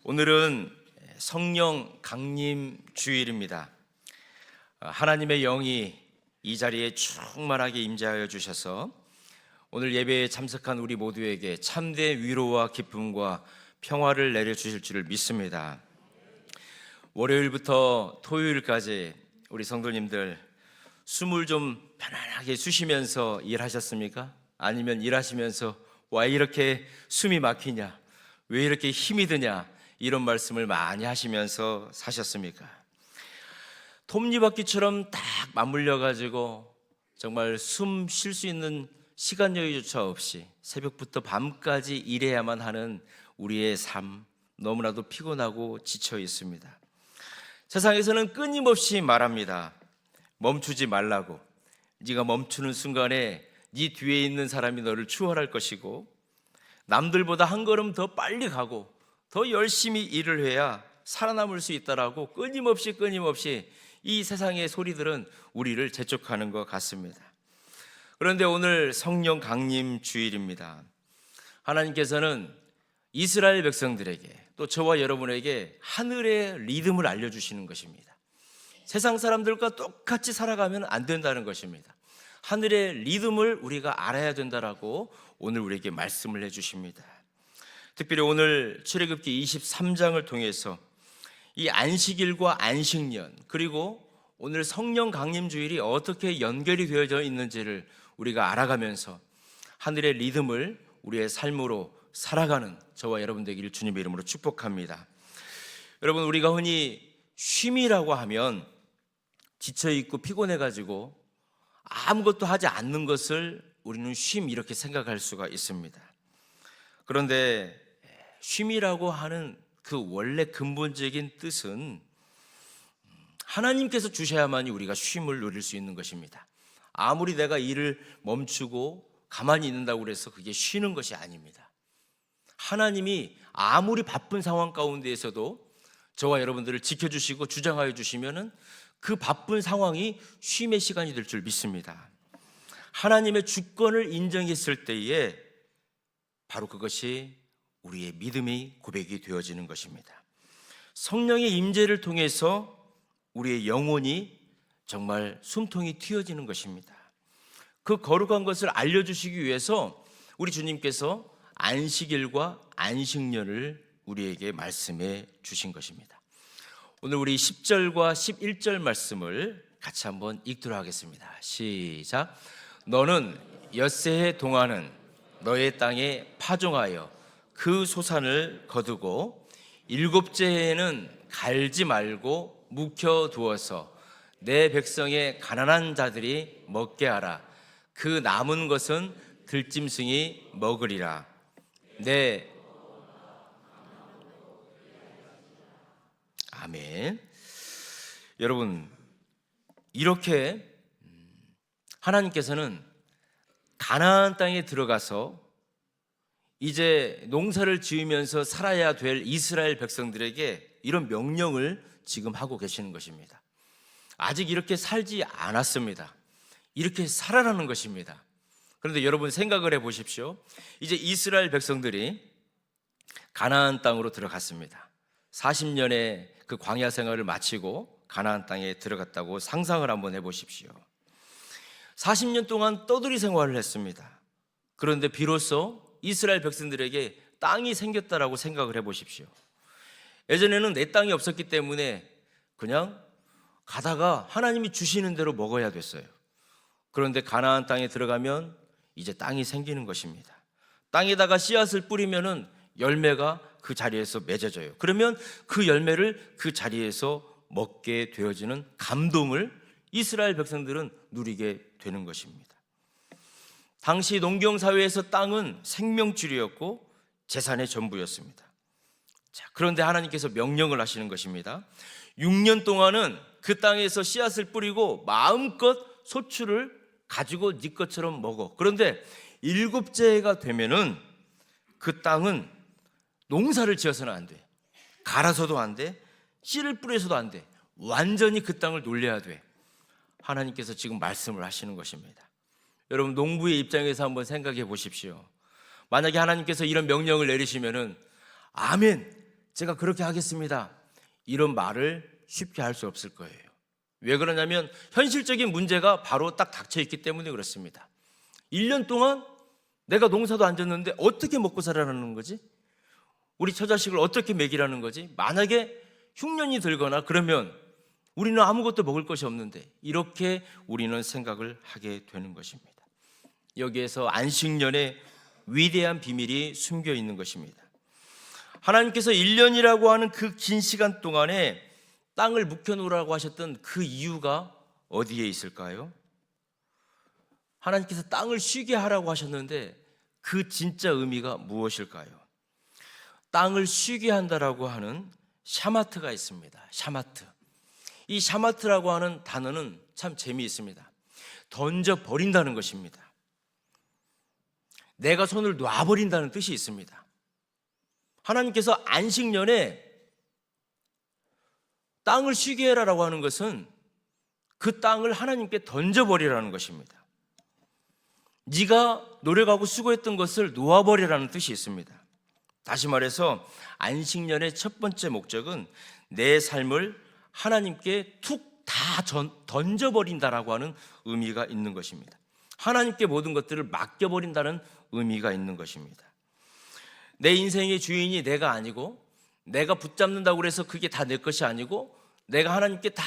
오늘은 성령 강림 주일입니다. 하나님의 영이 이 자리에 충만하게 임재하여 주셔서 오늘 예배에 참석한 우리 모두에게 참된 위로와 기쁨과 평화를 내려주실 줄을 믿습니다. 월요일부터 토요일까지 우리 성도님들 숨을 좀 편안하게 쉬시면서 일하셨습니까? 아니면 일하시면서 왜 이렇게 숨이 막히냐? 왜 이렇게 힘이 드냐? 이런 말씀을 많이 하시면서 사셨습니까? 톱니바퀴처럼 딱 맞물려 가지고 정말 숨 쉴 수 있는 시간 여유조차 없이 새벽부터 밤까지 일해야만 하는 우리의 삶, 너무나도 피곤하고 지쳐 있습니다. 세상에서는 끊임없이 말합니다. 멈추지 말라고. 네가 멈추는 순간에 네 뒤에 있는 사람이 너를 추월할 것이고, 남들보다 한 걸음 더 빨리 가고 더 열심히 일을 해야 살아남을 수 있다라고 끊임없이 이 세상의 소리들은 우리를 재촉하는 것 같습니다. 그런데 오늘 성령 강림 주일입니다. 하나님께서는 이스라엘 백성들에게, 또 저와 여러분에게 하늘의 리듬을 알려주시는 것입니다. 세상 사람들과 똑같이 살아가면 안 된다는 것입니다. 하늘의 리듬을 우리가 알아야 된다라고 오늘 우리에게 말씀을 해주십니다. 특별히 오늘 출애굽기 23장을 통해서 이 안식일과 안식년, 그리고 오늘 성령 강림 주일이 어떻게 연결이 되어져 있는지를 우리가 알아가면서 하늘의 리듬을 우리의 삶으로 살아가는 저와 여러분 되기를 주님의 이름으로 축복합니다. 여러분, 우리가 흔히 쉼이라고 하면 지쳐있고 피곤해가지고 아무것도 하지 않는 것을 우리는 쉼 이렇게 생각할 수가 있습니다. 그런데 쉼이라고 하는 그 원래 근본적인 뜻은 하나님께서 주셔야만이 우리가 쉼을 누릴 수 있는 것입니다. 아무리 내가 일을 멈추고 가만히 있는다고 해서 그게 쉬는 것이 아닙니다. 하나님이 아무리 바쁜 상황 가운데에서도 저와 여러분들을 지켜주시고 주장하여 주시면은 그 바쁜 상황이 쉼의 시간이 될 줄 믿습니다. 하나님의 주권을 인정했을 때에 바로 그것이 우리의 믿음의 고백이 되어지는 것입니다. 성령의 임재를 통해서 우리의 영혼이 정말 숨통이 틔어지는 것입니다. 그 거룩한 것을 알려주시기 위해서 우리 주님께서 안식일과 안식년을 우리에게 말씀해 주신 것입니다. 오늘 우리 10절과 11절 말씀을 같이 한번 읽도록 하겠습니다. 시작. 너는 엿새해 동안은 너의 땅에 파종하여 그 소산을 거두고 일곱째 해에는 갈지 말고 묵혀두어서 내 백성의 가난한 자들이 먹게 하라. 그 남은 것은 들짐승이 먹으리라. 아멘. 여러분, 이렇게 하나님께서는 가나안 땅에 들어가서 이제 농사를 지으면서 살아야 될 이스라엘 백성들에게 이런 명령을 지금 하고 계시는 것입니다. 아직 이렇게 살지 않았습니다. 이렇게 살아라는 것입니다. 그런데 여러분 생각을 해보십시오. 이제 이스라엘 백성들이 가나안 땅으로 들어갔습니다. 40년의 그 광야 생활을 마치고 가나안 땅에 들어갔다고 상상을 한번 해보십시오. 40년 동안 떠돌이 생활을 했습니다. 그런데 비로소 이스라엘 백성들에게 땅이 생겼다라고 생각을 해보십시오. 예전에는 내 땅이 없었기 때문에 그냥 가다가 하나님이 주시는 대로 먹어야 됐어요. 그런데 가나안 땅에 들어가면 이제 땅이 생기는 것입니다. 땅에다가 씨앗을 뿌리면은 열매가 그 자리에서 맺어져요. 그러면 그 열매를 그 자리에서 먹게 되어지는 감동을 이스라엘 백성들은 누리게 되는 것입니다. 당시 농경사회에서 땅은 생명줄이었고 재산의 전부였습니다. 자, 그런데 하나님께서 명령을 하시는 것입니다. 6년 동안은 그 땅에서 씨앗을 뿌리고 마음껏 소출을 가지고 네 것처럼 먹어. 그런데 7째 해가 되면은 그 땅은 농사를 지어서는 안 돼. 갈아서도 안 돼. 씨를 뿌려서도 안 돼. 완전히 그 땅을 놀려야 돼. 하나님께서 지금 말씀을 하시는 것입니다. 여러분, 농부의 입장에서 한번 생각해 보십시오. 만약에 하나님께서 이런 명령을 내리시면은 아멘, 제가 그렇게 하겠습니다, 이런 말을 쉽게 할 수 없을 거예요. 왜 그러냐면 현실적인 문제가 바로 딱 닥쳐 있기 때문에 그렇습니다. 1년 동안 내가 농사도 안 졌는데 어떻게 먹고 살아라는 거지? 우리 처자식을 어떻게 먹이라는 거지? 만약에 흉년이 들거나 그러면 우리는 아무것도 먹을 것이 없는데, 이렇게 우리는 생각을 하게 되는 것입니다. 여기에서 안식년의 위대한 비밀이 숨겨 있는 것입니다. 하나님께서 1년이라고 하는 그 긴 시간 동안에 땅을 묵혀놓으라고 하셨던 그 이유가 어디에 있을까요? 하나님께서 땅을 쉬게 하라고 하셨는데 그 진짜 의미가 무엇일까요? 땅을 쉬게 한다라고 하는 샤마트가 있습니다. 샤마트. 이 샤마트라고 하는 단어는 참 재미있습니다. 던져버린다는 것입니다. 내가 손을 놔버린다는 뜻이 있습니다. 하나님께서 안식년에 땅을 쉬게 해라라고 하는 것은 그 땅을 하나님께 던져버리라는 것입니다. 네가 노력하고 수고했던 것을 놓아버리라는 뜻이 있습니다. 다시 말해서 안식년의 첫 번째 목적은 내 삶을 하나님께 툭 다 던져버린다라고 하는 의미가 있는 것입니다. 하나님께 모든 것들을 맡겨버린다는 의미가 있는 것입니다. 내 인생의 주인이 내가 아니고, 내가 붙잡는다고 해서 그게 다 내 것이 아니고, 내가 하나님께 다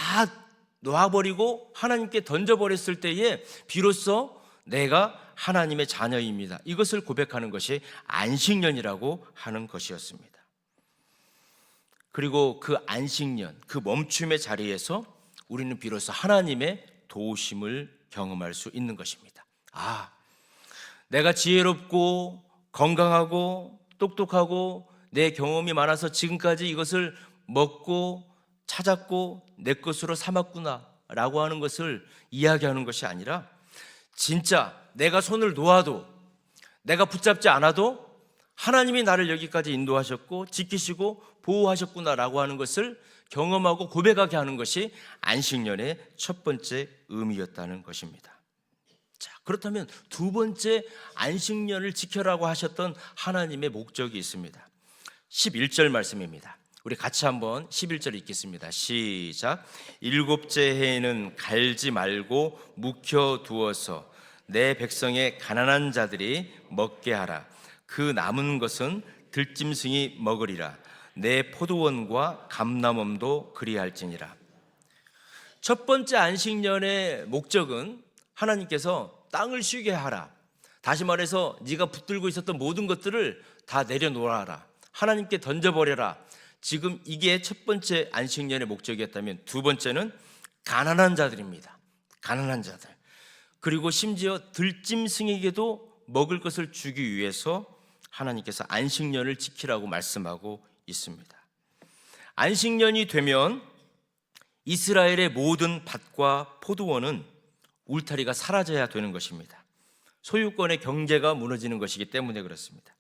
놓아버리고 하나님께 던져버렸을 때에 비로소 내가 하나님의 자녀입니다, 이것을 고백하는 것이 안식년이라고 하는 것이었습니다. 그리고 그 안식년, 그 멈춤의 자리에서 우리는 비로소 하나님의 도우심을 경험할 수 있는 것입니다. 내가 지혜롭고 건강하고 똑똑하고 내 경험이 많아서 지금까지 이것을 먹고 찾았고 내 것으로 삼았구나 라고 하는 것을 이야기하는 것이 아니라, 진짜 내가 손을 놓아도, 내가 붙잡지 않아도 하나님이 나를 여기까지 인도하셨고 지키시고 보호하셨구나 라고 하는 것을 경험하고 고백하게 하는 것이 안식년의 첫 번째 의미였다는 것입니다. 자, 그렇다면 두 번째 안식년을 지켜라고 하셨던 하나님의 목적이 있습니다. 11절 말씀입니다. 우리 같이 한번 11절 읽겠습니다. 시작. 일곱째 해에는 갈지 말고 묵혀두어서 내 백성의 가난한 자들이 먹게 하라. 그 남은 것은 들짐승이 먹으리라. 내 포도원과 감람원도 그리할지니라. 첫 번째 안식년의 목적은 하나님께서 땅을 쉬게 하라. 다시 말해서 네가 붙들고 있었던 모든 것들을 다 내려놓아라. 하나님께 던져버려라. 지금 이게 첫 번째 안식년의 목적이었다면, 두 번째는 가난한 자들입니다. 가난한 자들. 그리고 심지어 들짐승에게도 먹을 것을 주기 위해서 하나님께서 안식년을 지키라고 말씀하고 있습니다. 안식년이 되면 이스라엘의 모든 밭과 포도원은 울타리가 사라져야 되는 것입니다. 소유권의 경계가 무너지는 것이기 때문에 그렇습니다.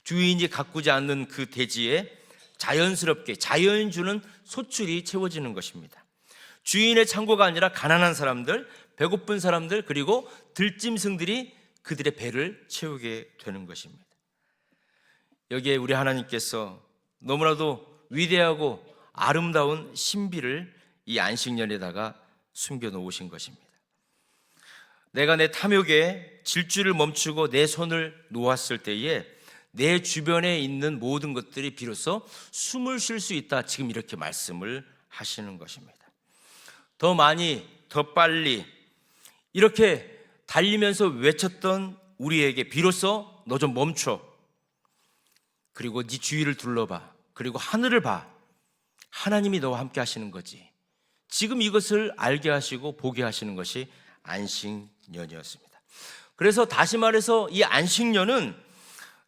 주인이 가꾸지 않는 그 대지에 자연스럽게 자연이 주는 소출이 채워지는 것입니다. 주인의 창고가 아니라 가난한 사람들, 배고픈 사람들, 그리고 들짐승들이 그들의 배를 채우게 되는 것입니다. 여기에 우리 하나님께서 너무나도 위대하고 아름다운 신비를 이 안식년에다가 숨겨놓으신 것입니다. 내가 내 탐욕에 질주를 멈추고 내 손을 놓았을 때에 내 주변에 있는 모든 것들이 비로소 숨을 쉴 수 있다, 지금 이렇게 말씀을 하시는 것입니다. 더 많이, 더 빨리 이렇게 달리면서 외쳤던 우리에게 비로소 너 좀 멈춰, 그리고 네 주위를 둘러봐, 그리고 하늘을 봐, 하나님이 너와 함께 하시는 거지, 지금 이것을 알게 하시고 보게 하시는 것이 안식년이었습니다. 그래서 다시 말해서 이 안식년은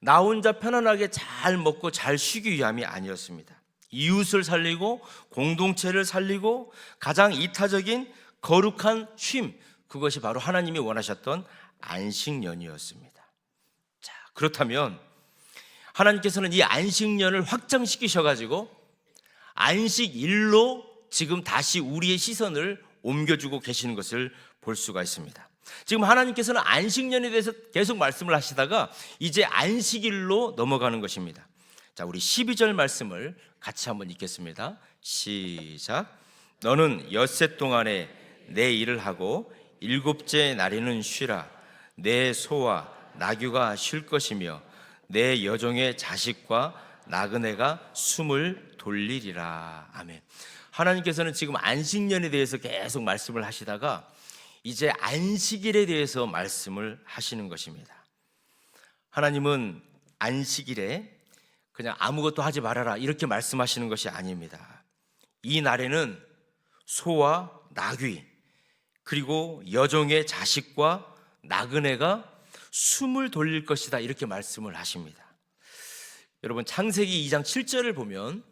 나 혼자 편안하게 잘 먹고 잘 쉬기 위함이 아니었습니다. 이웃을 살리고 공동체를 살리고 가장 이타적인 거룩한 쉼, 그것이 바로 하나님이 원하셨던 안식년이었습니다. 자, 그렇다면 하나님께서는 이 안식년을 확장시키셔가지고 안식일로 지금 다시 우리의 시선을 옮겨주고 계시는 것을 볼 수가 있습니다. 지금 하나님께서는 안식년에 대해서 계속 말씀을 하시다가 이제 안식일로 넘어가는 것입니다. 자, 우리 12절 말씀을 같이 한번 읽겠습니다. 시작. 너는 엿새 동안에 내 일을 하고 일곱째 날에는 쉬라. 내 소와 나귀가 쉴 것이며 내 여종의 자식과 나그네가 숨을 돌리리라. 아멘. 하나님께서는 지금 안식년에 대해서 계속 말씀을 하시다가 이제 안식일에 대해서 말씀을 하시는 것입니다. 하나님은 안식일에 그냥 아무것도 하지 말아라 이렇게 말씀하시는 것이 아닙니다. 이 날에는 소와 나귀 그리고 여종의 자식과 나그네가 숨을 돌릴 것이다 이렇게 말씀을 하십니다. 여러분 창세기 2장 7절을 보면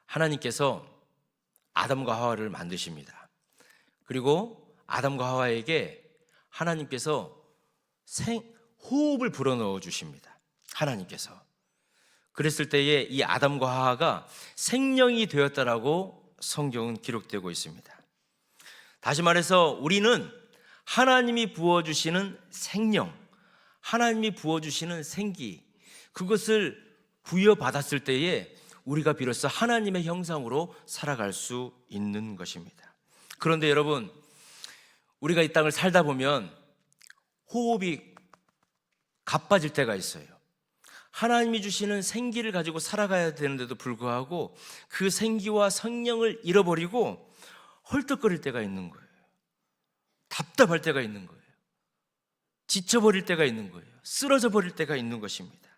하나님께서 아담과 하와를 만드십니다. 그리고 아담과 하와에게 하나님께서 호흡을 불어넣어 주십니다. 하나님께서. 그랬을 때에 이 아담과 하와가 생명이 되었다라고 성경은 기록되고 있습니다. 다시 말해서 우리는 하나님이 부어주시는 생명, 하나님이 부어주시는 생기, 그것을 부여받았을 때에 우리가 비로소 하나님의 형상으로 살아갈 수 있는 것입니다. 그런데 여러분, 우리가 이 땅을 살다 보면 호흡이 가빠질 때가 있어요. 하나님이 주시는 생기를 가지고 살아가야 되는데도 불구하고 그 생기와 성령을 잃어버리고 헐떡거릴 때가 있는 거예요. 답답할 때가 있는 거예요. 지쳐버릴 때가 있는 거예요. 쓰러져 버릴 때가 있는 것입니다.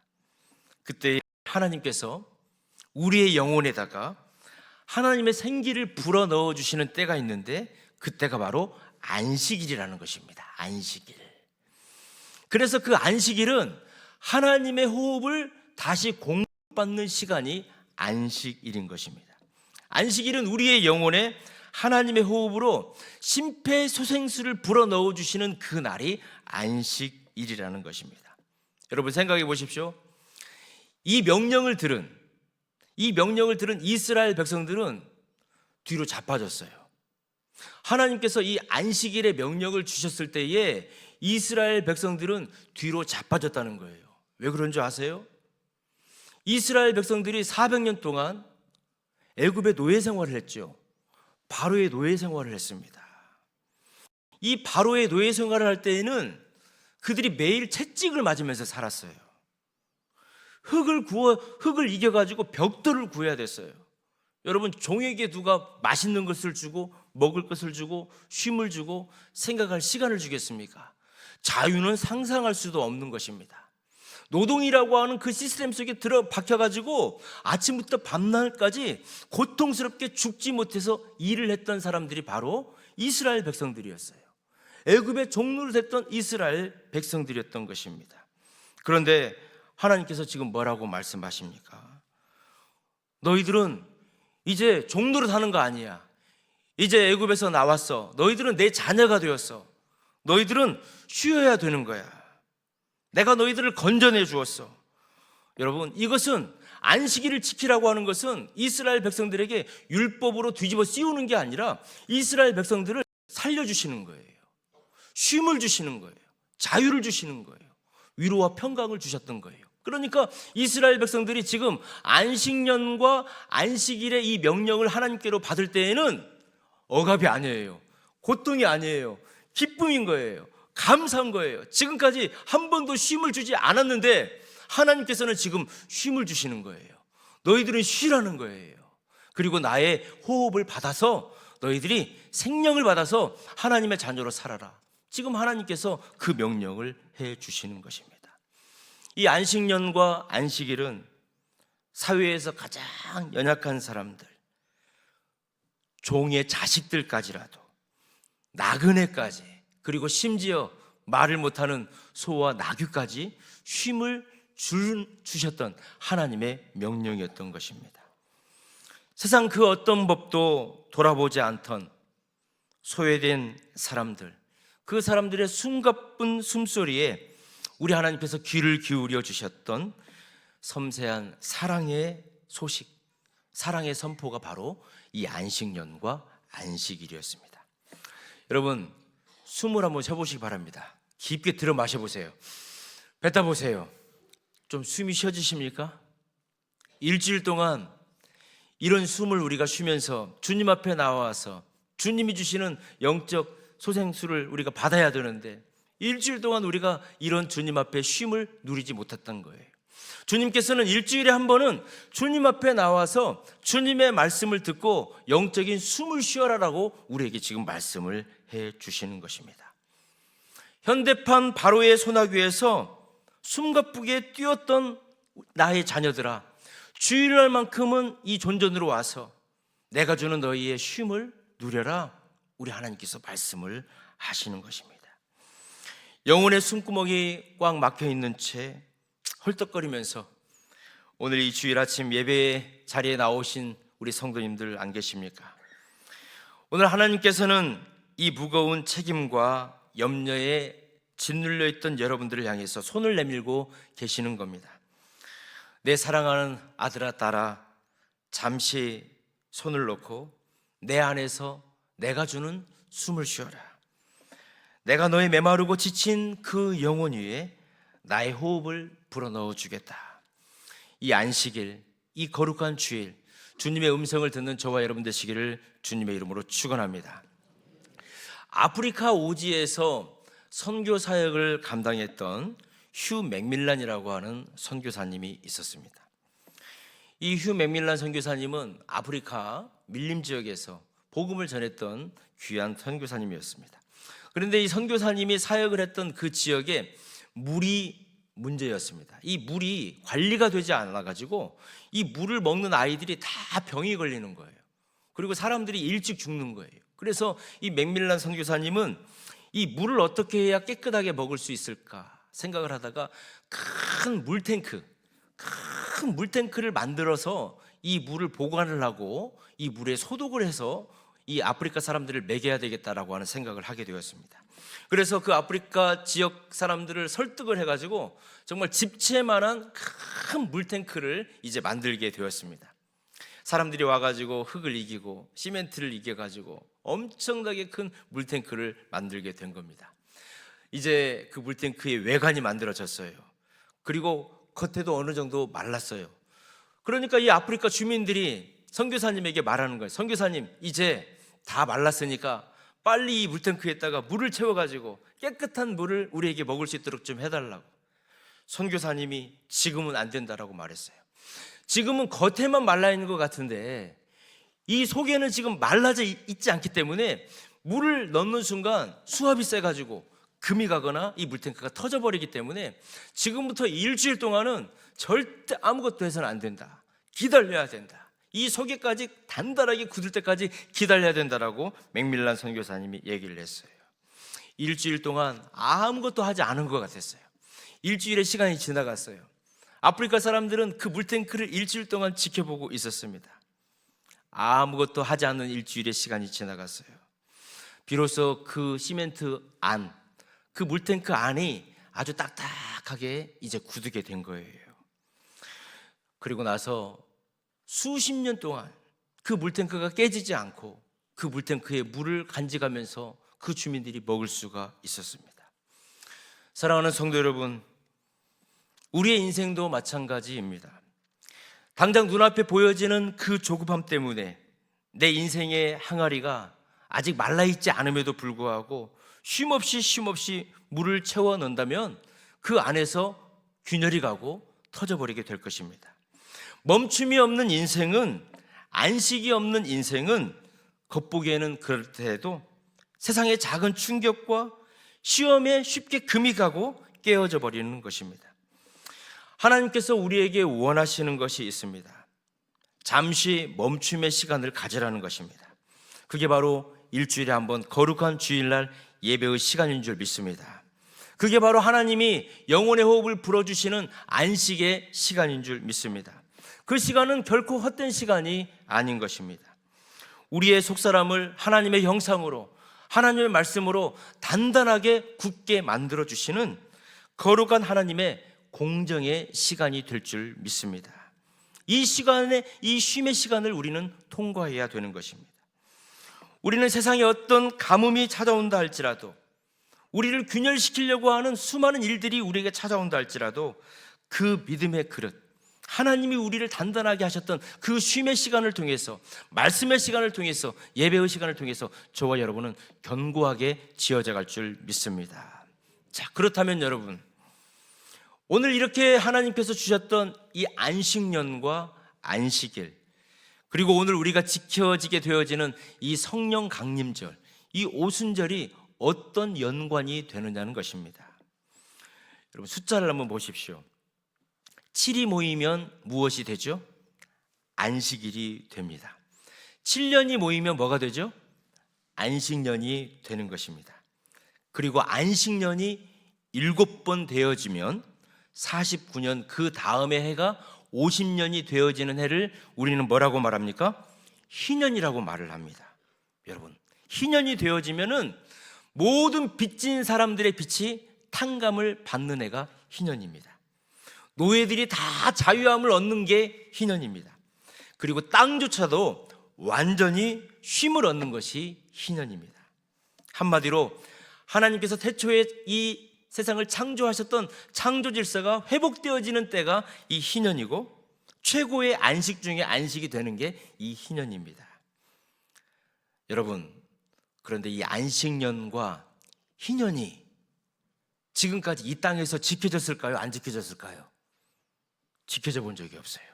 그때 하나님께서 우리의 영혼에다가 하나님의 생기를 불어넣어 주시는 때가 있는데 그때가 바로 안식일이라는 것입니다. 안식일. 그래서 그 안식일은 하나님의 호흡을 다시 공급받는 시간이 안식일인 것입니다. 안식일은 우리의 영혼에 하나님의 호흡으로 심폐소생술을 불어넣어 주시는 그 날이 안식일이라는 것입니다. 여러분 생각해 보십시오. 이 명령을 들은 이스라엘 백성들은 뒤로 자빠졌어요. 하나님께서 이 안식일의 명령을 주셨을 때에 이스라엘 백성들은 뒤로 자빠졌다는 거예요. 왜 그런 줄 아세요? 이스라엘 백성들이 400년 동안 애굽의 노예 생활을 했죠. 바로의 노예 생활을 했습니다. 이 바로의 노예 생활을 할 때에는 그들이 매일 채찍을 맞으면서 살았어요. 흙을 이겨가지고 벽돌을 구해야 됐어요. 여러분, 종에게 누가 맛있는 것을 주고 먹을 것을 주고 쉼을 주고 생각할 시간을 주겠습니까? 자유는 상상할 수도 없는 것입니다. 노동이라고 하는 그 시스템 속에 들어 박혀가지고 아침부터 밤낮까지 고통스럽게 죽지 못해서 일을 했던 사람들이 바로 이스라엘 백성들이었어요. 애굽의 종로로 됐던 이스라엘 백성들이었던 것입니다. 그런데 하나님께서 지금 뭐라고 말씀하십니까? 너희들은 이제 종로로 사는 거 아니야. 이제 애굽에서 나왔어. 너희들은 내 자녀가 되었어. 너희들은 쉬어야 되는 거야. 내가 너희들을 건져내 주었어. 여러분, 이것은 안식일을 지키라고 하는 것은 이스라엘 백성들에게 율법으로 뒤집어 씌우는 게 아니라 이스라엘 백성들을 살려주시는 거예요. 쉼을 주시는 거예요. 자유를 주시는 거예요. 위로와 평강을 주셨던 거예요. 그러니까 이스라엘 백성들이 지금 안식년과 안식일의 이 명령을 하나님께로 받을 때에는 억압이 아니에요. 고통이 아니에요. 기쁨인 거예요. 감사한 거예요. 지금까지 한 번도 쉼을 주지 않았는데 하나님께서는 지금 쉼을 주시는 거예요. 너희들은 쉬라는 거예요. 그리고 나의 호흡을 받아서 너희들이 생명을 받아서 하나님의 자녀로 살아라. 지금 하나님께서 그 명령을 해 주시는 것입니다. 이 안식년과 안식일은 사회에서 가장 연약한 사람들, 종의 자식들까지라도, 나그네까지, 그리고 심지어 말을 못하는 소와 나귀까지 쉼을 주셨던 하나님의 명령이었던 것입니다. 세상 그 어떤 법도 돌아보지 않던 소외된 사람들, 그 사람들의 숨가쁜 숨소리에 우리 하나님께서 귀를 기울여 주셨던 섬세한 사랑의 소식, 사랑의 선포가 바로 이 안식년과 안식일이었습니다. 여러분, 숨을 한번 쉬어보시기 바랍니다. 깊게 들어 마셔보세요. 뱉어보세요. 좀 숨이 쉬어지십니까? 일주일 동안 이런 숨을 우리가 쉬면서 주님 앞에 나와서 주님이 주시는 영적 소생수를 우리가 받아야 되는데 일주일 동안 우리가 이런 주님 앞에 쉼을 누리지 못했던 거예요. 주님께서는 일주일에 한 번은 주님 앞에 나와서 주님의 말씀을 듣고 영적인 숨을 쉬어라라고 우리에게 지금 말씀을 해 주시는 것입니다. 현대판 바로의 소나귀에서 숨가쁘게 뛰었던 나의 자녀들아, 주일날만큼은 이 존전으로 와서 내가 주는 너희의 쉼을 누려라. 우리 하나님께서 말씀을 하시는 것입니다. 영혼의 숨구멍이 꽉 막혀 있는 채 헐떡거리면서 오늘 이 주일 아침 예배 자리에 나오신 우리 성도님들 안 계십니까? 오늘 하나님께서는 이 무거운 책임과 염려에 짓눌려 있던 여러분들을 향해서 손을 내밀고 계시는 겁니다. 내 사랑하는 아들아 딸아, 잠시 손을 놓고 내 안에서 내가 주는 숨을 쉬어라. 내가 너의 메마르고 지친 그 영혼 위에 나의 호흡을 불어넣어 주겠다. 이 안식일, 이 거룩한 주일, 주님의 음성을 듣는 저와 여러분 되시기를 주님의 이름으로 축원합니다. 아프리카 오지에서 선교 사역을 감당했던 휴 맥밀란이라고 하는 선교사님이 있었습니다. 이 휴 맥밀란 선교사님은 아프리카 밀림 지역에서 복음을 전했던 귀한 선교사님이었습니다. 그런데 이 선교사님이 사역을 했던 그 지역에 물이 문제였습니다. 이 물이 관리가 되지 않아가지고 이 물을 먹는 아이들이 다 병이 걸리는 거예요. 그리고 사람들이 일찍 죽는 거예요. 그래서 이 맥밀란 선교사님은 이 물을 어떻게 해야 깨끗하게 먹을 수 있을까 생각을 하다가 큰 물탱크를 만들어서 이 물을 보관을 하고 이 물에 소독을 해서 이 아프리카 사람들을 먹여야 되겠다라고 하는 생각을 하게 되었습니다. 그래서 그 아프리카 지역 사람들을 설득을 해가지고 정말 집채만한 큰 물탱크를 이제 만들게 되었습니다. 사람들이 와가지고 흙을 이기고 시멘트를 이겨가지고 엄청나게 큰 물탱크를 만들게 된 겁니다. 이제 그 물탱크의 외관이 만들어졌어요. 그리고 겉에도 어느 정도 말랐어요. 그러니까 이 아프리카 주민들이 선교사님에게 말하는 거예요. 선교사님, 이제 다 말랐으니까 빨리 이 물탱크에다가 물을 채워가지고 깨끗한 물을 우리에게 먹을 수 있도록 좀 해달라고. 선교사님이 지금은 안 된다라고 말했어요. 지금은 겉에만 말라있는 것 같은데 이 속에는 지금 말라져 있지 않기 때문에 물을 넣는 순간 수압이 세가지고 금이 가거나 이 물탱크가 터져버리기 때문에 지금부터 일주일 동안은 절대 아무것도 해서는 안 된다. 기다려야 된다. 이 속에까지 단단하게 굳을 때까지 기다려야 된다라고 맥밀란 선교사님이 얘기를 했어요. 일주일 동안 아무것도 하지 않은 것 같았어요. 일주일의 시간이 지나갔어요. 아프리카 사람들은 그 물탱크를 일주일 동안 지켜보고 있었습니다. 아무것도 하지 않는 일주일의 시간이 지나갔어요. 비로소 그 시멘트 안, 그 물탱크 안이 아주 딱딱하게 이제 굳게 된 거예요. 그리고 나서 수십 년 동안 그 물탱크가 깨지지 않고 그 물탱크에 물을 간직하면서 그 주민들이 먹을 수가 있었습니다. 사랑하는 성도 여러분, 우리의 인생도 마찬가지입니다. 당장 눈앞에 보여지는 그 조급함 때문에 내 인생의 항아리가 아직 말라있지 않음에도 불구하고 쉼없이 물을 채워 넣는다면 그 안에서 균열이 가고 터져버리게 될 것입니다. 멈춤이 없는 인생은, 안식이 없는 인생은 겉보기에는 그렇다 도 세상의 작은 충격과 시험에 쉽게 금이 가고 깨어져 버리는 것입니다. 하나님께서 우리에게 원하시는 것이 있습니다. 잠시 멈춤의 시간을 가지라는 것입니다. 그게 바로 일주일에 한 번 거룩한 주일날 예배의 시간인 줄 믿습니다. 그게 바로 하나님이 영혼의 호흡을 불어주시는 안식의 시간인 줄 믿습니다. 그 시간은 결코 헛된 시간이 아닌 것입니다. 우리의 속사람을 하나님의 형상으로, 하나님의 말씀으로 단단하게 굳게 만들어주시는 거룩한 하나님의 공정의 시간이 될 줄 믿습니다. 이 시간에, 이 쉼의 시간을 우리는 통과해야 되는 것입니다. 우리는 세상에 어떤 가뭄이 찾아온다 할지라도, 우리를 균열시키려고 하는 수많은 일들이 우리에게 찾아온다 할지라도 그 믿음의 그릇, 하나님이 우리를 단단하게 하셨던 그 쉼의 시간을 통해서, 말씀의 시간을 통해서, 예배의 시간을 통해서 저와 여러분은 견고하게 지어져 갈 줄 믿습니다. 자, 그렇다면 여러분, 오늘 이렇게 하나님께서 주셨던 이 안식년과 안식일, 그리고 오늘 우리가 지켜지게 되어지는 이 성령 강림절, 이 오순절이 어떤 연관이 되느냐는 것입니다. 여러분, 숫자를 한번 보십시오. 7이 모이면 무엇이 되죠? 안식일이 됩니다. 7년이 모이면 뭐가 되죠? 안식년이 되는 것입니다. 그리고 안식년이 7번 되어지면 49년, 그 다음의 해가 50년이 되어지는 해를 우리는 뭐라고 말합니까? 희년이라고 말을 합니다. 여러분, 희년이 되어지면은 모든 빚진 사람들의 빚이 탕감을 받는 해가 희년입니다. 노예들이 다 자유함을 얻는 게 희년입니다. 그리고 땅조차도 완전히 쉼을 얻는 것이 희년입니다. 한마디로 하나님께서 태초에 이 세상을 창조하셨던 창조 질서가 회복되어지는 때가 이 희년이고, 최고의 안식 중에 안식이 되는 게 이 희년입니다. 여러분, 그런데 이 안식년과 희년이 지금까지 이 땅에서 지켜졌을까요? 안 지켜졌을까요? 지켜져 본 적이 없어요.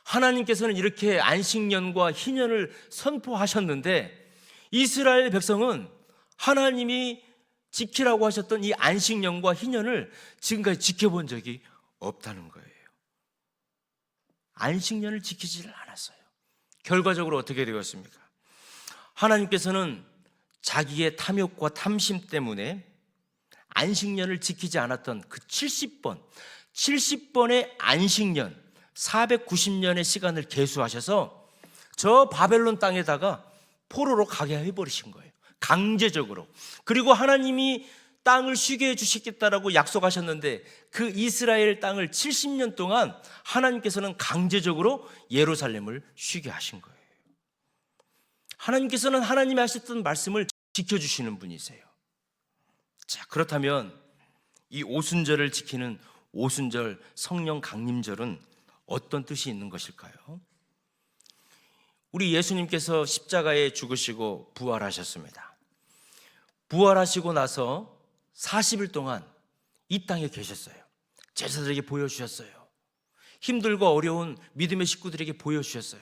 하나님께서는 이렇게 안식년과 희년을 선포하셨는데, 이스라엘 백성은 하나님이 지키라고 하셨던 이 안식년과 희년을 지금까지 지켜본 적이 없다는 거예요. 안식년을 지키지를 않았어요. 결과적으로 어떻게 되었습니까? 하나님께서는 자기의 탐욕과 탐심 때문에 안식년을 지키지 않았던 그 70번의 안식년, 490년의 시간을 계수하셔서 저 바벨론 땅에다가 포로로 가게 해버리신 거예요. 강제적으로. 그리고 하나님이 땅을 쉬게 해주시겠다라고 약속하셨는데, 그 이스라엘 땅을 70년 동안 하나님께서는 강제적으로 예루살렘을 쉬게 하신 거예요. 하나님께서는 하나님이 하셨던 말씀을 지켜주시는 분이세요. 자, 그렇다면 이 오순절을 지키는 오순절 성령 강림절은 어떤 뜻이 있는 것일까요? 우리 예수님께서 십자가에 죽으시고 부활하셨습니다. 부활하시고 나서 40일 동안 이 땅에 계셨어요. 제자들에게 보여주셨어요. 힘들고 어려운 믿음의 식구들에게 보여주셨어요.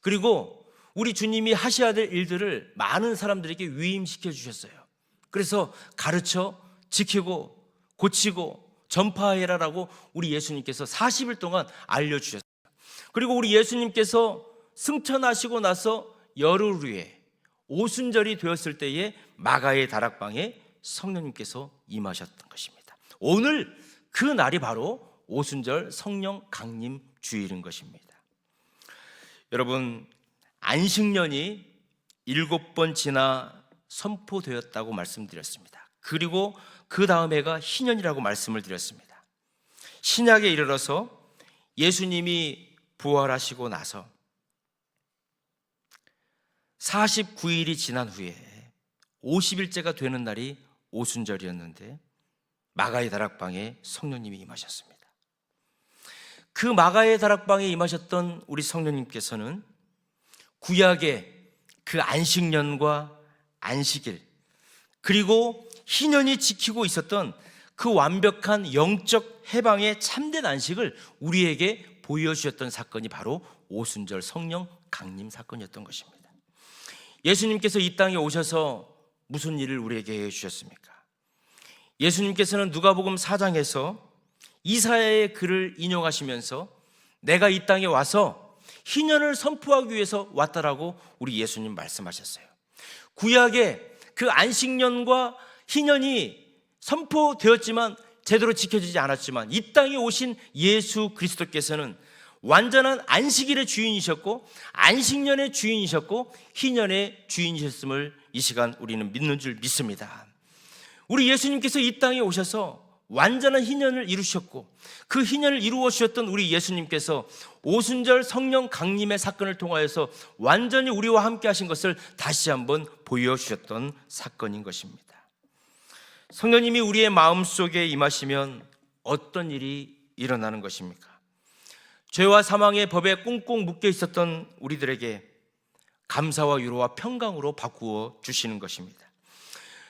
그리고 우리 주님이 하셔야 될 일들을 많은 사람들에게 위임시켜 주셨어요. 그래서 가르쳐 지키고 고치고 전파해라라고 우리 예수님께서 40일 동안 알려주셨어요. 그리고 우리 예수님께서 승천하시고 나서 열흘 후에 오순절이 되었을 때에 마가의 다락방에 성령님께서 임하셨던 것입니다. 오늘 그 날이 바로 오순절 성령 강림 주일인 것입니다. 여러분, 안식년이 7번 지나 선포되었다고 말씀드렸습니다. 그리고 그 다음 해가 희년이라고 말씀을 드렸습니다. 신약에 이르러서 예수님이 부활하시고 나서 49일이 지난 후에 50일째가 되는 날이 오순절이었는데, 마가의 다락방에 성령님이 임하셨습니다. 그 마가의 다락방에 임하셨던 우리 성령님께서는 구약의 그 안식년과 안식일, 그리고 희년이 지키고 있었던 그 완벽한 영적 해방의 참된 안식을 우리에게 보여주셨던 사건이 바로 오순절 성령 강림 사건이었던 것입니다. 예수님께서 이 땅에 오셔서 무슨 일을 우리에게 해주셨습니까? 예수님께서는 누가복음 4장에서 이사야의 글을 인용하시면서 내가 이 땅에 와서 희년을 선포하기 위해서 왔다라고 우리 예수님 말씀하셨어요. 구약의 그 안식년과 희년이 선포되었지만 제대로 지켜지지 않았지만, 이 땅에 오신 예수 그리스도께서는 완전한 안식일의 주인이셨고 안식년의 주인이셨고 희년의 주인이셨음을 이 시간 우리는 믿는 줄 믿습니다. 우리 예수님께서 이 땅에 오셔서 완전한 희년을 이루셨고, 그 희년을 이루어 주셨던 우리 예수님께서 오순절 성령 강림의 사건을 통하여서 완전히 우리와 함께 하신 것을 다시 한번 보여주셨던 사건인 것입니다. 성령님이 우리의 마음속에 임하시면 어떤 일이 일어나는 것입니까? 죄와 사망의 법에 꽁꽁 묶여 있었던 우리들에게 감사와 위로와 평강으로 바꾸어 주시는 것입니다.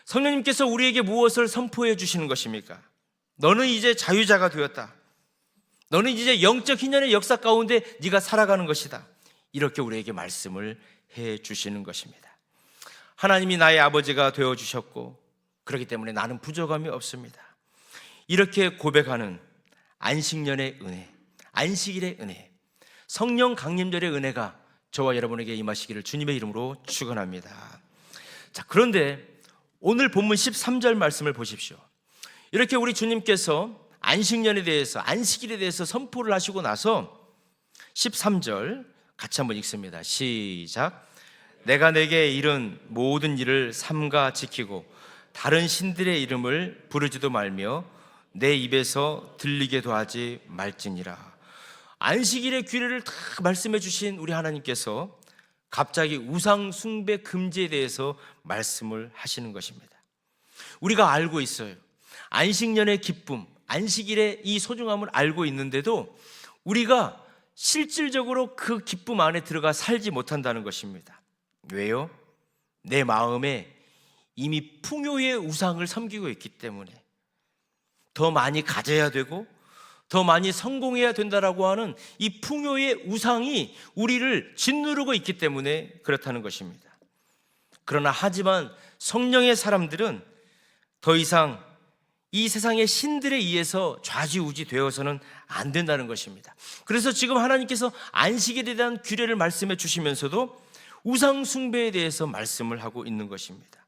성령님께서 우리에게 무엇을 선포해 주시는 것입니까? 너는 이제 자유자가 되었다. 너는 이제 영적 희년의 역사 가운데 네가 살아가는 것이다. 이렇게 우리에게 말씀을 해 주시는 것입니다. 하나님이 나의 아버지가 되어 주셨고 그렇기 때문에 나는 부족함이 없습니다. 이렇게 고백하는 안식년의 은혜, 안식일의 은혜, 성령 강림절의 은혜가 저와 여러분에게 임하시기를 주님의 이름으로 축원합니다. 자, 그런데 오늘 본문 13절 말씀을 보십시오. 이렇게 우리 주님께서 안식년에 대해서, 안식일에 대해서 선포를 하시고 나서 13절 같이 한번 읽습니다. 시작. 내가 내게 이른 모든 일을 삼가 지키고 다른 신들의 이름을 부르지도 말며 내 입에서 들리게도 하지 말지니라. 안식일의 규례를 다 말씀해 주신 우리 하나님께서 갑자기 우상 숭배 금지에 대해서 말씀을 하시는 것입니다. 우리가 알고 있어요. 안식년의 기쁨, 안식일의 이 소중함을 알고 있는데도 우리가 실질적으로 그 기쁨 안에 들어가 살지 못한다는 것입니다. 왜요? 내 마음에 이미 풍요의 우상을 섬기고 있기 때문에 더 많이 가져야 되고 더 많이 성공해야 된다라고 하는 이 풍요의 우상이 우리를 짓누르고 있기 때문에 그렇다는 것입니다. 그러나 하지만 성령의 사람들은 더 이상 이 세상의 신들에 의해서 좌지우지 되어서는 안 된다는 것입니다. 그래서 지금 하나님께서 안식일에 대한 규례를 말씀해 주시면서도 우상 숭배에 대해서 말씀을 하고 있는 것입니다.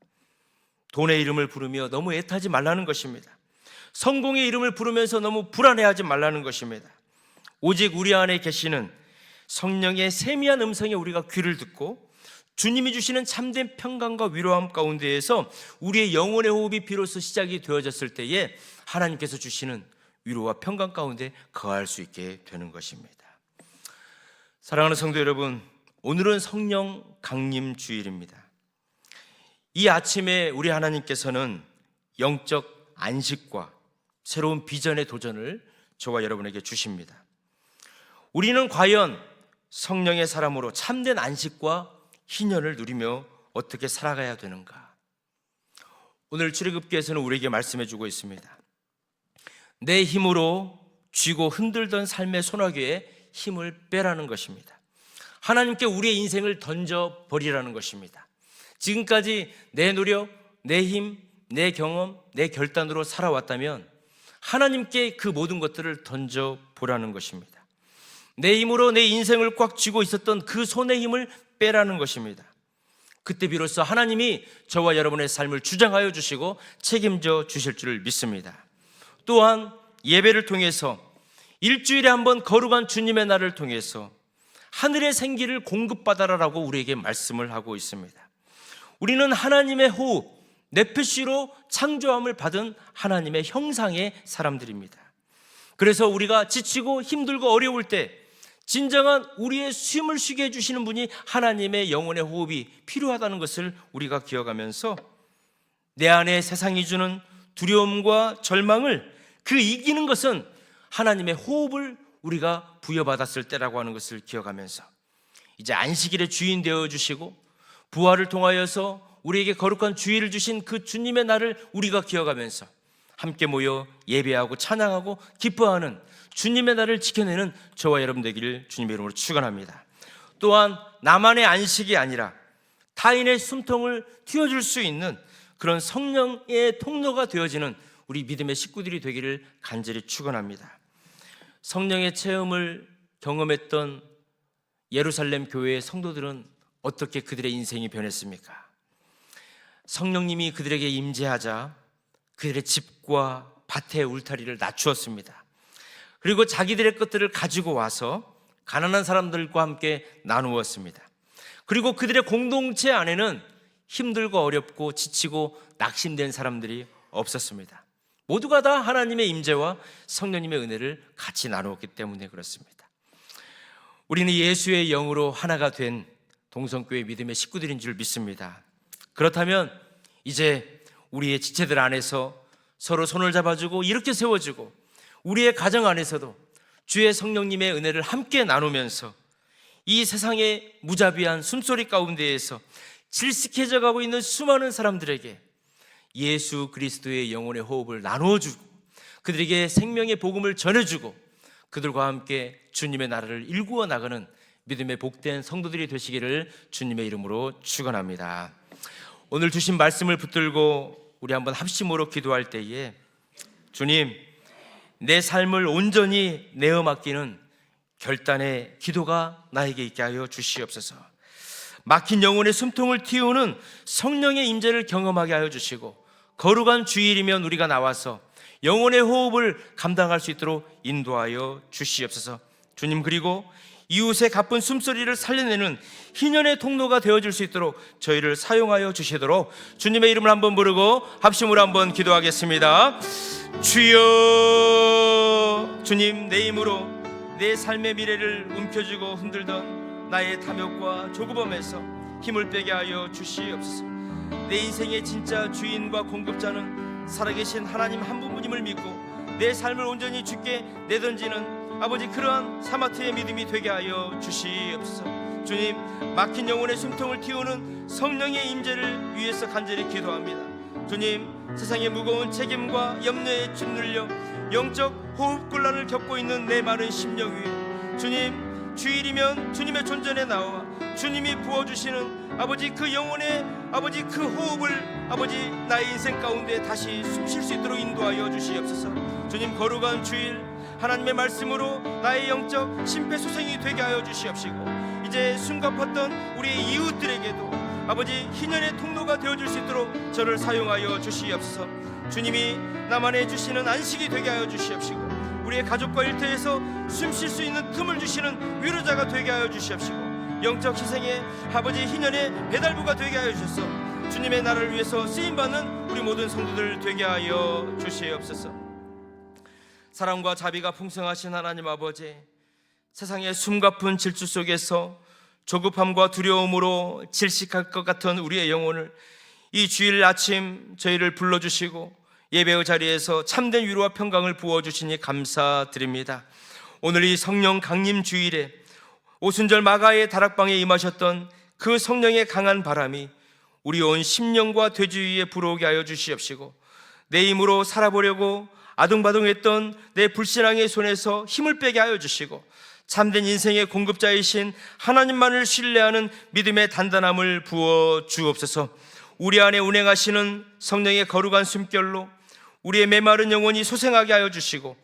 돈의 이름을 부르며 너무 애타지 말라는 것입니다. 성공의 이름을 부르면서 너무 불안해하지 말라는 것입니다. 오직 우리 안에 계시는 성령의 세미한 음성에 우리가 귀를 듣고 주님이 주시는 참된 평강과 위로함 가운데에서 우리의 영혼의 호흡이 비로소 시작이 되어졌을 때에 하나님께서 주시는 위로와 평강 가운데 거할 수 있게 되는 것입니다. 사랑하는 성도 여러분, 오늘은 성령 강림 주일입니다. 이 아침에 우리 하나님께서는 영적 안식과 새로운 비전의 도전을 저와 여러분에게 주십니다. 우리는 과연 성령의 사람으로 참된 안식과 희년을 누리며 어떻게 살아가야 되는가? 오늘 출애굽기에서는 우리에게 말씀해 주고 있습니다. 내 힘으로 쥐고 흔들던 삶의 소나기에 힘을 빼라는 것입니다. 하나님께 우리의 인생을 던져버리라는 것입니다. 지금까지 내 노력, 내 힘, 내 경험, 내 결단으로 살아왔다면 하나님께 그 모든 것들을 던져보라는 것입니다. 내 힘으로 내 인생을 꽉 쥐고 있었던 그 손의 힘을 빼라는 것입니다. 그때 비로소 하나님이 저와 여러분의 삶을 주장하여 주시고 책임져 주실 줄 믿습니다. 또한 예배를 통해서 일주일에 한 번 거룩한 주님의 날을 통해서 하늘의 생기를 공급받아라라고 우리에게 말씀을 하고 있습니다. 우리는 하나님의 호흡, 네페시로 창조함을 받은 하나님의 형상의 사람들입니다. 그래서 우리가 지치고 힘들고 어려울 때 진정한 우리의 숨을 쉬게 해주시는 분이 하나님의 영혼의 호흡이 필요하다는 것을 우리가 기억하면서 내 안에 세상이 주는 두려움과 절망을 그 이기는 것은 하나님의 호흡을 우리가 부여받았을 때라고 하는 것을 기억하면서 이제 안식일의 주인 되어주시고 부활을 통하여서 우리에게 거룩한 주일을 주신 그 주님의 날을 우리가 기억하면서 함께 모여 예배하고 찬양하고 기뻐하는 주님의 날을 지켜내는 저와 여러분 되기를 주님의 이름으로 축원합니다. 또한 나만의 안식이 아니라 타인의 숨통을 틔워줄 수 있는 그런 성령의 통로가 되어지는 우리 믿음의 식구들이 되기를 간절히 축원합니다. 성령의 체험을 경험했던 예루살렘 교회의 성도들은 어떻게 그들의 인생이 변했습니까? 성령님이 그들에게 임재하자 그들의 집과 밭의 울타리를 낮추었습니다. 그리고 자기들의 것들을 가지고 와서 가난한 사람들과 함께 나누었습니다. 그리고 그들의 공동체 안에는 힘들고 어렵고 지치고 낙심된 사람들이 없었습니다. 모두가 다 하나님의 임재와 성령님의 은혜를 같이 나누었기 때문에 그렇습니다. 우리는 예수의 영으로 하나가 된 동성교회 믿음의 식구들인 줄 믿습니다. 그렇다면 이제 우리의 지체들 안에서 서로 손을 잡아주고 이렇게 세워주고 우리의 가정 안에서도 주의 성령님의 은혜를 함께 나누면서 이 세상의 무자비한 숨소리 가운데에서 질식해져 가고 있는 수많은 사람들에게 예수 그리스도의 영혼의 호흡을 나누어주고 그들에게 생명의 복음을 전해주고 그들과 함께 주님의 나라를 일구어 나가는 믿음의 복된 성도들이 되시기를 주님의 이름으로 축원합니다. 오늘 주신 말씀을 붙들고 우리 한번 합심으로 기도할 때에 주님, 내 삶을 온전히 내어 맡기는 결단의 기도가 나에게 있게 하여 주시옵소서. 막힌 영혼의 숨통을 틔우는 성령의 임재를 경험하게 하여 주시고 거룩한 주일이면 우리가 나와서 영혼의 호흡을 감당할 수 있도록 인도하여 주시옵소서. 주님, 그리고 이웃의 가쁜 숨소리를 살려내는 희년의 통로가 되어줄 수 있도록 저희를 사용하여 주시도록 주님의 이름을 한번 부르고 합심으로 한번 기도하겠습니다. 주여, 주님, 내 힘으로 내 삶의 미래를 움켜쥐고 흔들던 나의 탐욕과 조급함에서 힘을 빼게 하여 주시옵소서. 내 인생의 진짜 주인과 공급자는 살아계신 하나님 한 분뿐임을 믿고 내 삶을 온전히 주께 내던지는 아버지, 그러한 사마트의 믿음이 되게 하여 주시옵소서. 주님, 막힌 영혼의 숨통을 틔우는 성령의 임재를 위해서 간절히 기도합니다. 주님, 세상의 무거운 책임과 염려에 짓눌려 영적 호흡곤란을 겪고 있는 내 많은 심령 위에 주님, 주일이면 주님의 존전에 나와 주님이 부어주시는 아버지 그 영혼의 아버지 그 호흡을 아버지 나의 인생 가운데 다시 숨쉴 수 있도록 인도하여 주시옵소서. 주님, 거룩한 주일 하나님의 말씀으로 나의 영적 심폐소생이 되게 하여 주시옵시고 이제 숨가팠던 우리의 이웃들에게도 아버지 희년의 통로가 되어줄 수 있도록 저를 사용하여 주시옵소서. 주님이 나만의 주시는 안식이 되게 하여 주시옵시고 우리의 가족과 일터에서 숨쉴 수 있는 틈을 주시는 위로자가 되게 하여 주시옵시고 영적 희생의 아버지 희년의 배달부가 되게 하여 주셔서 주님의 나라를 위해서 쓰임받는 우리 모든 성도들 되게 하여 주시옵소서. 사랑과 자비가 풍성하신 하나님 아버지, 세상의 숨가쁜 질주 속에서 조급함과 두려움으로 질식할 것 같은 우리의 영혼을 이 주일 아침 저희를 불러주시고 예배의 자리에서 참된 위로와 평강을 부어주시니 감사드립니다. 오늘 이 성령 강림 주일에 오순절 마가의 다락방에 임하셨던 그 성령의 강한 바람이 우리 온 심령과 돼지 위에 불어오게 하여 주시옵시고 내 힘으로 살아보려고 아둥바둥했던 내 불신앙의 손에서 힘을 빼게 하여 주시고 참된 인생의 공급자이신 하나님만을 신뢰하는 믿음의 단단함을 부어 주옵소서. 우리 안에 운행하시는 성령의 거룩한 숨결로 우리의 메마른 영혼이 소생하게 하여 주시고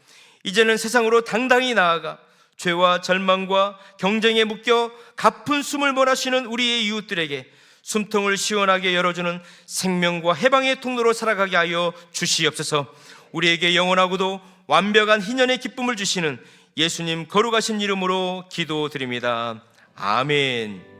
이제는 세상으로 당당히 나아가 죄와 절망과 경쟁에 묶여 가쁜 숨을 몰아쉬는 우리의 이웃들에게 숨통을 시원하게 열어주는 생명과 해방의 통로로 살아가게 하여 주시옵소서. 우리에게 영원하고도 완벽한 희년의 기쁨을 주시는 예수님 거룩하신 이름으로 기도드립니다. 아멘.